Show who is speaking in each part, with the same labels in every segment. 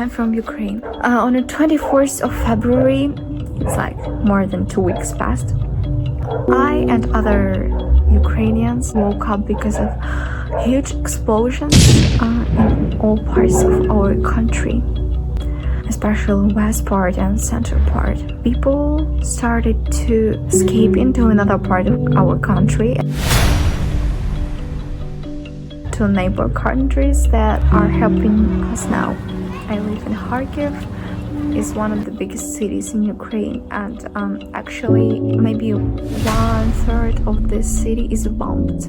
Speaker 1: I'm from Ukraine. On the 24th of February, it's like more than 2 weeks past, I and other Ukrainians woke up because of huge explosions in all parts of our country, especially west part and center part. People started to escape into another part of our country, to neighbor countries that are helping us now. I live in Kharkiv. It's one of the biggest cities in Ukraine, and actually maybe 1/3 of this city is bombed.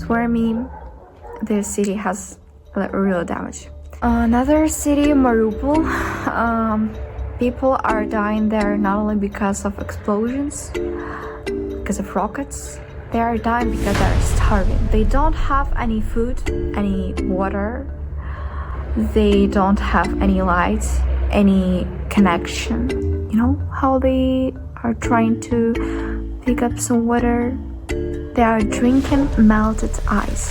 Speaker 1: So I mean, the city has real damage. Another city, Mariupol, people are dying there not only because of explosions, because of rockets. They are dying because they're starving. They don't have any food, any water. They don't have any light, any connection. You know how they are trying to pick up some water? They are drinking melted ice.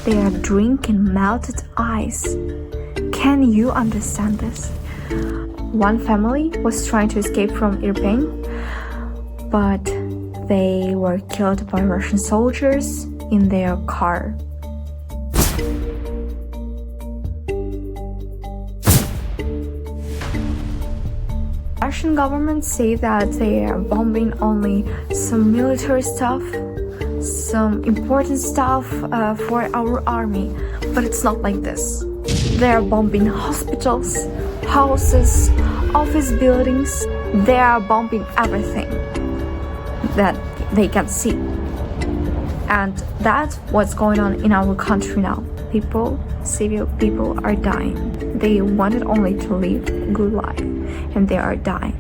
Speaker 1: They are drinking melted ice. Can you understand this? One family was trying to escape from Irpin, but they were killed by Russian soldiers in their car. Russian government say that they are bombing only some military stuff, some important stuff for our army, but it's not like this. They are bombing hospitals, houses, office buildings. They are bombing everything that they can see. And that's what's going on in our country now. Civil people are dying. They wanted only to live a good life, and they are dying.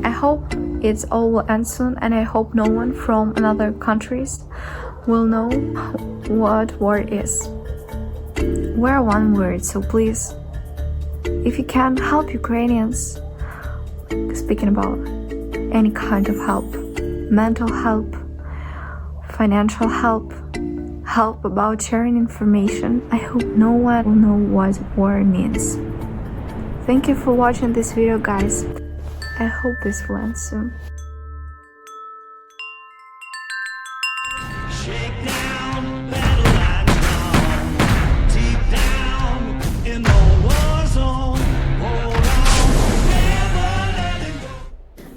Speaker 1: I hope it's all will end soon, and I hope no one from another countries will know what war is. We're one word, so please, if you can, help Ukrainians. Speaking about any kind of help, mental help, financial help, help about sharing information. I hope no one will know what war means. Thank you for watching this video, guys. I hope this will end soon.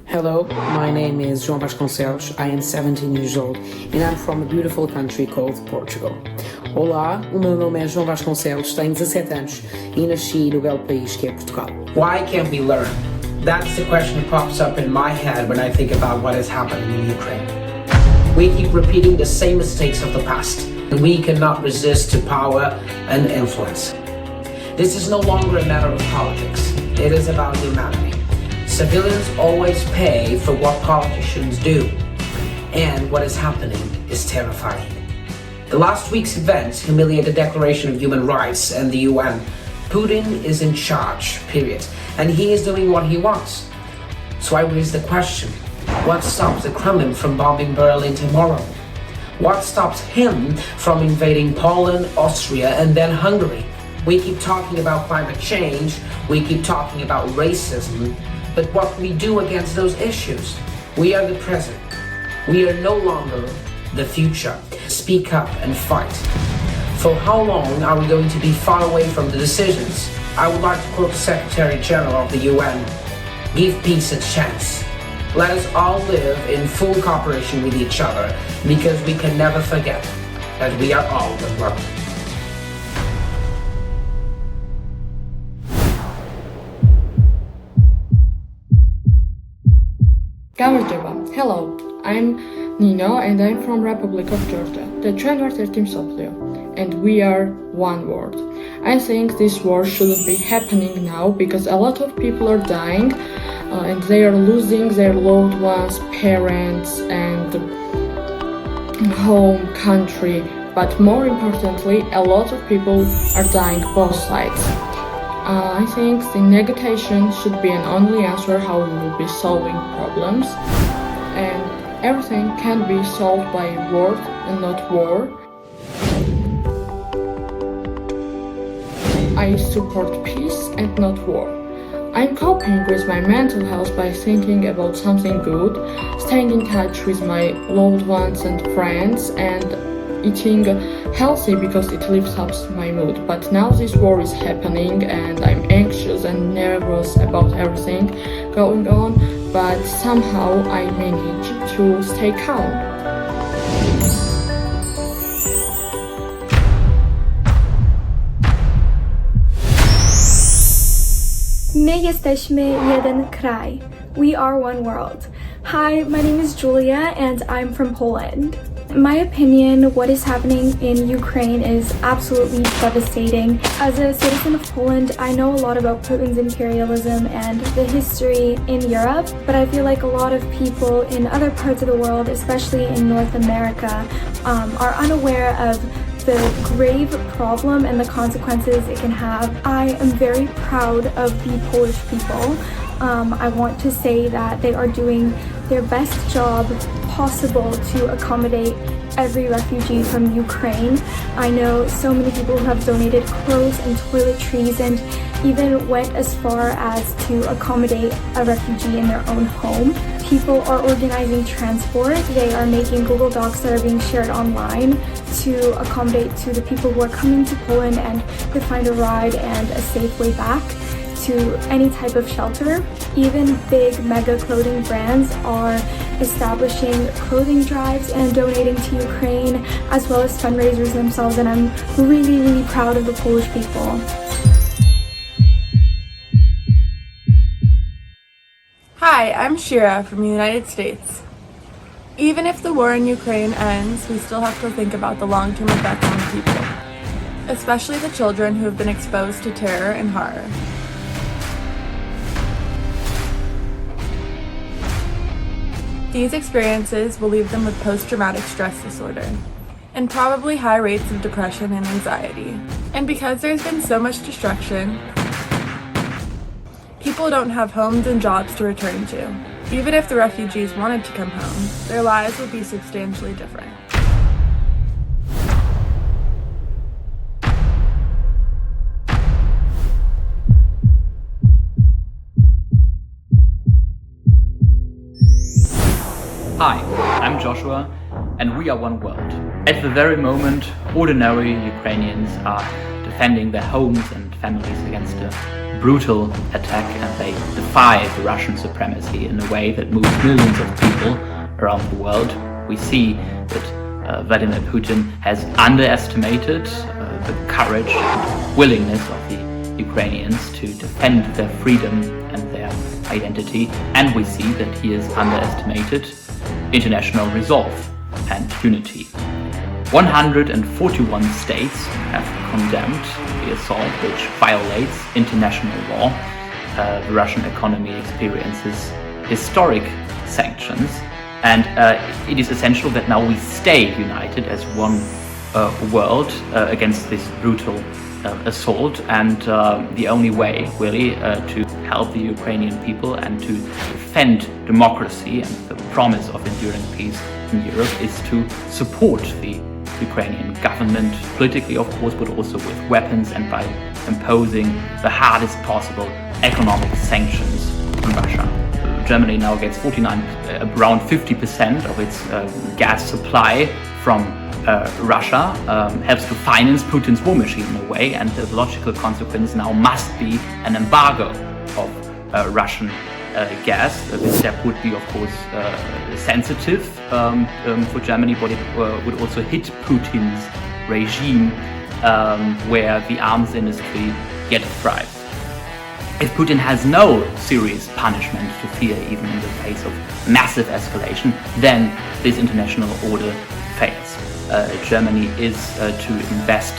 Speaker 2: Hello, my name is João Vasconcelos. I am 17 years old and I'm from a beautiful country called Portugal. Olá, o meu nome é João Vasconcelos, tenho 17 anos e nasci no belo país que é Portugal.
Speaker 3: Why can't we learn? That's the question that pops up in my head when I think about what is happening in Ukraine. We keep repeating the same mistakes of the past, and we cannot resist to power and influence. This is no longer a matter of politics. It is about humanity. Civilians always pay for what politicians do, and what is happening is terrifying. The last week's events humiliate the Declaration of Human Rights and the UN. Putin is in charge, period, and he is doing what he wants. So I raise the question, what stops the Kremlin from bombing Berlin tomorrow? What stops him from invading Poland, Austria, and then Hungary? We keep talking about climate change, we keep talking about racism, but what can we do against those issues? We are the present. We are no longer the future. Speak up and fight. For how long are we going to be far away from the decisions? I would like to quote the Secretary General of the UN. Give peace a chance. Let us all live in full cooperation with each other, because we can never forget that we are all one.
Speaker 4: Hello, I'm Nino and I'm from Republic of Georgia, the Trendwater Soplio, and we are one world. I think this war shouldn't be happening now because a lot of people are dying and they are losing their loved ones, parents and home, country, but more importantly, a lot of people are dying both sides. I think the negotiation should be an only answer how we will be solving problems, and everything can be solved by word and not war. I support peace and not war. I'm coping with my mental health by thinking about something good, staying in touch with my loved ones and friends, and eating healthy because it lifts up my mood. But now this war is happening and I'm anxious and nervous about everything going on, but somehow I manage to stay calm.
Speaker 5: My jesteśmy jeden kraj. We are one world. Hi, my name is Julia and I'm from Poland. In my opinion, what is happening in Ukraine is absolutely devastating. As a citizen of Poland, I know a lot about Putin's imperialism and the history in Europe, but I feel like a lot of people in other parts of the world, especially in North America, are unaware of the grave problem and the consequences it can have. I am very proud of the Polish people. I want to say that they are doing their best job possible to accommodate every refugee from Ukraine. I know so many people who have donated clothes and toiletries and even went as far as to accommodate a refugee in their own home. People are organizing transport. They are making Google Docs that are being shared online to accommodate to the people who are coming to Poland and could find a ride and a safe way back to any type of shelter. Even big mega clothing brands are establishing clothing drives and donating to Ukraine, as well as fundraisers themselves, and I'm really, really proud of the Polish people.
Speaker 6: Hi, I'm Shira from the United States. Even if the war in Ukraine ends, we still have to think about the long-term effects on people, especially the children who have been exposed to terror and horror. These experiences will leave them with post-traumatic stress disorder and probably high rates of depression and anxiety. And because there's been so much destruction, people don't have homes and jobs to return to. Even if the refugees wanted to come home, their lives would be substantially different.
Speaker 7: Hi, I'm Joshua, and we are one world. At the very moment, ordinary Ukrainians are defending their homes and families against a brutal attack, and they defy the Russian supremacy in a way that moves millions of people around the world. We see that Vladimir Putin has underestimated the courage and willingness of the Ukrainians to defend their freedom and their identity, and we see that he has underestimated international resolve and unity. 141 states have condemned the assault, which violates international law. The Russian economy experiences historic sanctions, and it is essential that now we stay united as one world against this brutal assault, and the only way really to help the Ukrainian people and to defend democracy and the promise of enduring peace in Europe is to support the Ukrainian government politically, of course, but also with weapons and by imposing the hardest possible economic sanctions on Russia. Germany now gets around 50% of its gas supply from Russia, helps to finance Putin's war machine in a way, and the logical consequence now must be an embargo of Russian gas. This step would be, of course, sensitive for Germany, but it would also hit Putin's regime, where the arms industry gets thrives. If Putin has no serious punishment to fear, even in the face of massive escalation, then this international order fails. Germany is to invest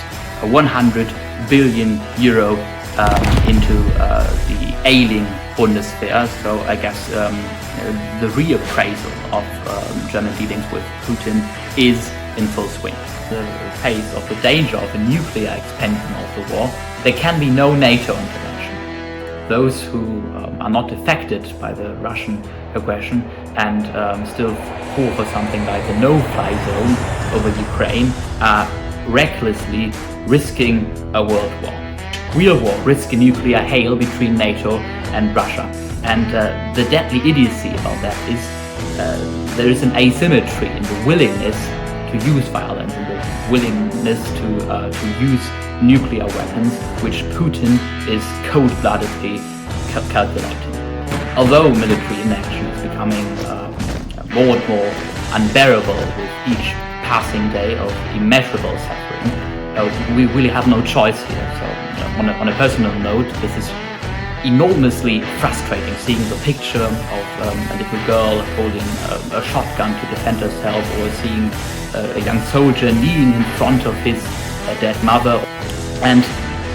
Speaker 7: 100 billion euro into the ailing Bundeswehr. So I guess the reappraisal of German dealings with Putin is in full swing. The face of the danger of a nuclear expansion of the war, there can be no NATO intervention. Those who are not affected by the Russian aggression and still call for something like a no-fly zone over Ukraine are recklessly risking a world war. real war, risk a nuclear hail between NATO and Russia. And the deadly idiocy about that is there is an asymmetry in the willingness to use violence and the willingness to use nuclear weapons, which Putin is cold-bloodedly calculating. Although military inaction is becoming more and more unbearable with each passing day of immeasurable suffering, we really have no choice here. So on a personal note, this is enormously frustrating, seeing the picture of a little girl holding a shotgun to defend herself, or seeing a young soldier kneeling in front of his dead mother. And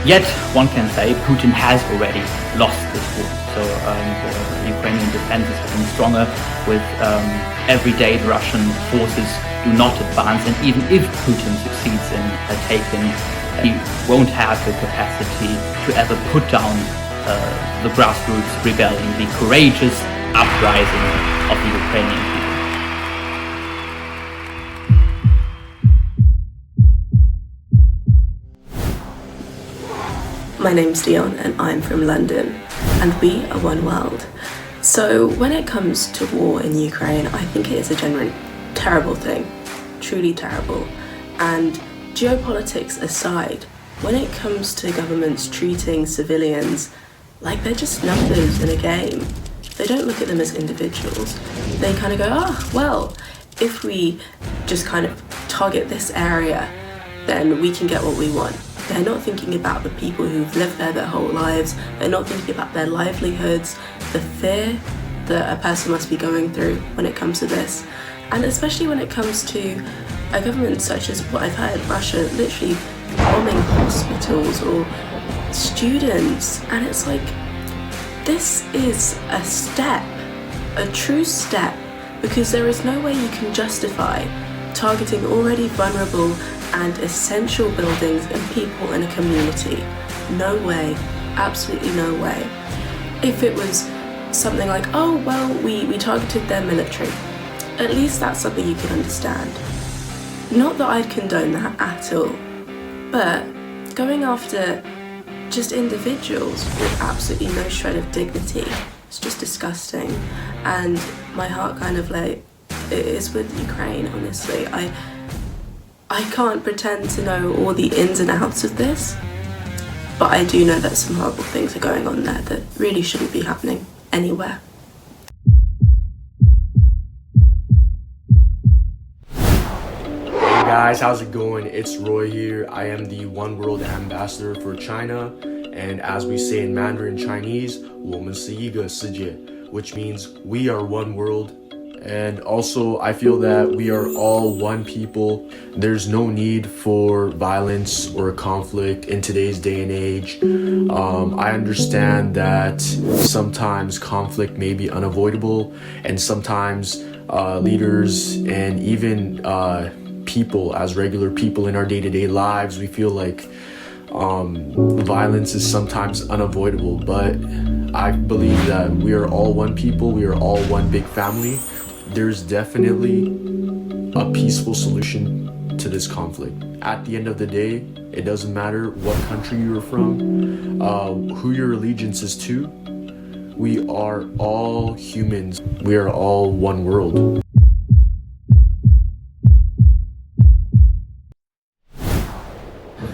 Speaker 7: yet, one can say Putin has already lost this war. So the Ukrainian defense is getting stronger with every day the Russian forces do not advance, and even if Putin succeeds in taking, he won't have the capacity to ever put down the grassroots rebellion, the courageous uprising of the Ukrainian people.
Speaker 8: My name's Diane and I'm from London, and we are one world. So when it comes to war in Ukraine, I think it is a genuine terrible thing, truly terrible. And geopolitics aside, when it comes to governments treating civilians like they're just numbers in a game, they don't look at them as individuals. They kind of go, oh, well, if we just kind of target this area, then we can get what we want. They're not thinking about the people who've lived there their whole lives. They're not thinking about their livelihoods, the fear that a person must be going through when it comes to this. And especially when it comes to a government such as what I've heard, Russia literally bombing hospitals or students. And it's like, this is a step, a true step, because there is no way you can justify targeting already vulnerable and essential buildings and people in a community. No way, absolutely no way. If it was something like, oh, well, we targeted their military, at least that's something you can understand. Not that I'd condone that at all, but going after just individuals with absolutely no shred of dignity, it's just disgusting. And my heart kind of like, it is with Ukraine, honestly. I can't pretend to know all the ins and outs of this, but I do know that some horrible things are going on there that really shouldn't be happening anywhere.
Speaker 9: Hey guys, how's it going? It's Roy here. I am the One World Ambassador for China, and as we say in Mandarin Chinese, 我们是一个世界, which means we are one world. And also, I feel that we are all one people. There's no need for violence or conflict in today's day and age. I understand that sometimes conflict may be unavoidable, and sometimes leaders and even people, as regular people in our day-to-day lives, we feel like violence is sometimes unavoidable. But I believe that we are all one people. We are all one big family. There's definitely a peaceful solution to this conflict. At the end of the day, it doesn't matter what country you're from, who your allegiance is to. We are all humans. We are all one world.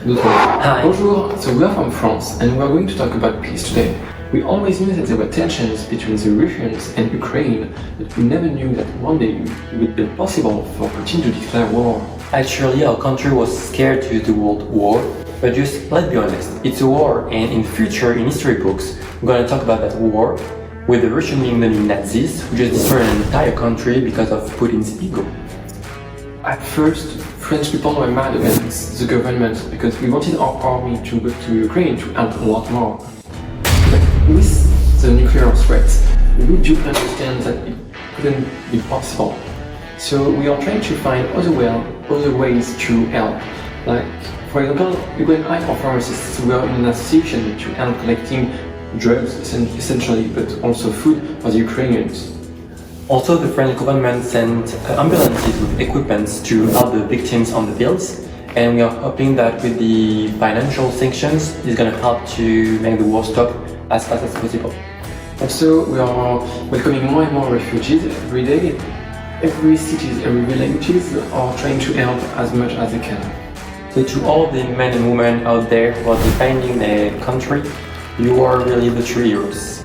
Speaker 10: Hi. Bonjour, so we are from France and we are going to talk about peace today. We always knew that there were tensions between the Russians and Ukraine, but we never knew that one day it would be possible for Putin to declare war.
Speaker 11: Actually, our country was scared to use the word war, but just let's be honest, it's a war, and in future, in history books, we're gonna talk about that war, with the Russian being the Nazis, who just destroyed an entire country because of Putin's ego.
Speaker 10: At first, French people were mad against the government because we wanted our army to go to Ukraine to help a lot more. But with the nuclear threat, we do understand that it couldn't be possible. So we are trying to find other ways to help. Like, for example, Ukrainian Eye pharmacists were in an association to help collecting drugs, essentially, but also food for the Ukrainians.
Speaker 11: Also, the French government sent ambulances with equipment to help the victims on the fields, and we are hoping that with the financial sanctions, it's going to help to make the war stop as fast as possible.
Speaker 10: Also, we are welcoming more and more refugees every day. Every cities, every villages are trying to help as much as they can.
Speaker 11: So to all the men and women out there who are defending their country, you are really the true heroes.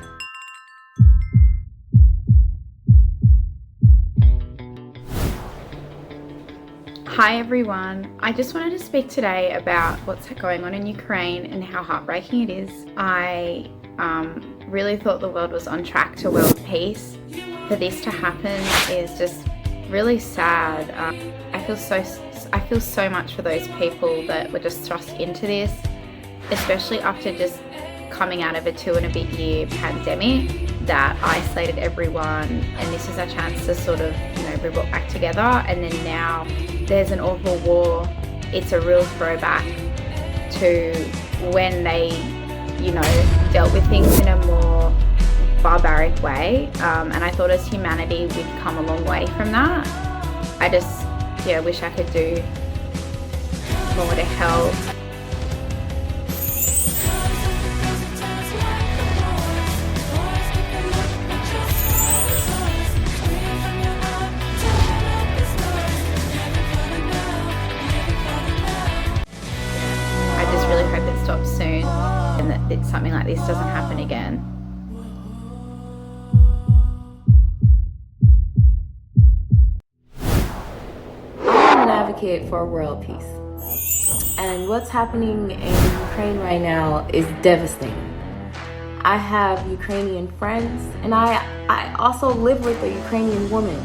Speaker 12: Hi everyone, I just wanted to speak today about what's going on in Ukraine and how heartbreaking it is. I really thought the world was on track to world peace. For this to happen is just really sad. I feel so much for those people that were just thrust into this, especially after just coming out of a 2.5-year pandemic that isolated everyone, and this is our chance to sort of, be brought back together. And then now there's an awful war. It's a real throwback to when they, dealt with things in a more barbaric way. And I thought as humanity we'd come a long way from that. I just, wish I could do more to help. I just really hope it stops soon and that something like this doesn't happen again.
Speaker 13: I'm an advocate for world peace, and what's happening in Ukraine right now is devastating. I have Ukrainian friends, and I also live with a Ukrainian woman,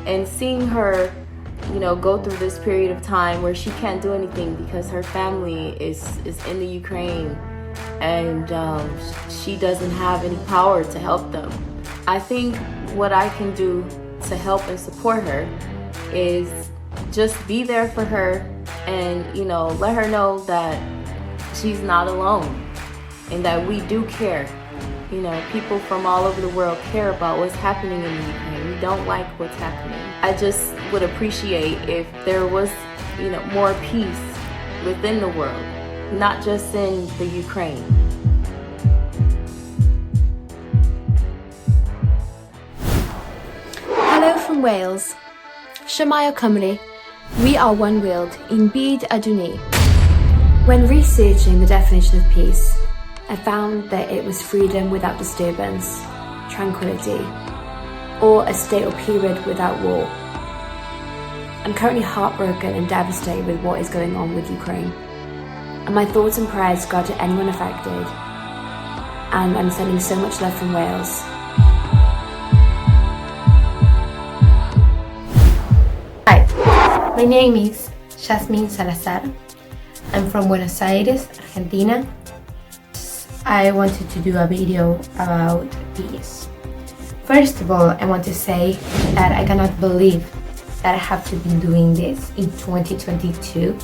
Speaker 13: and seeing her go through this period of time where she can't do anything because her family is in the Ukraine, and she doesn't have any power to help them. I think what I can do to help and support her is just be there for her and let her know that she's not alone and that we do care. People from all over the world care about what's happening in the Ukraine. We don't like what's happening. I just would appreciate if there was more peace within the world, not just in the Ukraine.
Speaker 14: Hello from Wales. Shemaya Cymru. We are one world in byd aduni. When researching the definition of peace, I found that it was freedom without disturbance, tranquility, or a state or period without war. I'm currently heartbroken and devastated with what is going on with Ukraine. And my thoughts and prayers go to anyone affected. And I'm sending so much love from Wales.
Speaker 15: Hi, my name is Jasmine Salazar. I'm from Buenos Aires, Argentina. I wanted to do a video about peace. First of all, I want to say that I cannot believe that I have to be doing this in 2022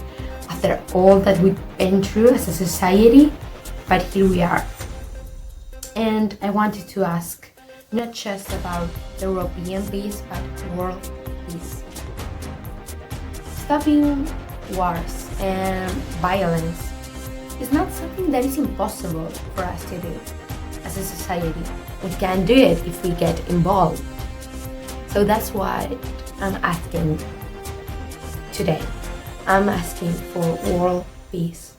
Speaker 15: after all that we've been through as a society, but here we are. And I wanted to ask not just about European peace, but world peace. Stopping wars and violence is not something that is impossible for us to do as a society. We can do it if we get involved. So that's why I'm asking today. I'm asking for world peace.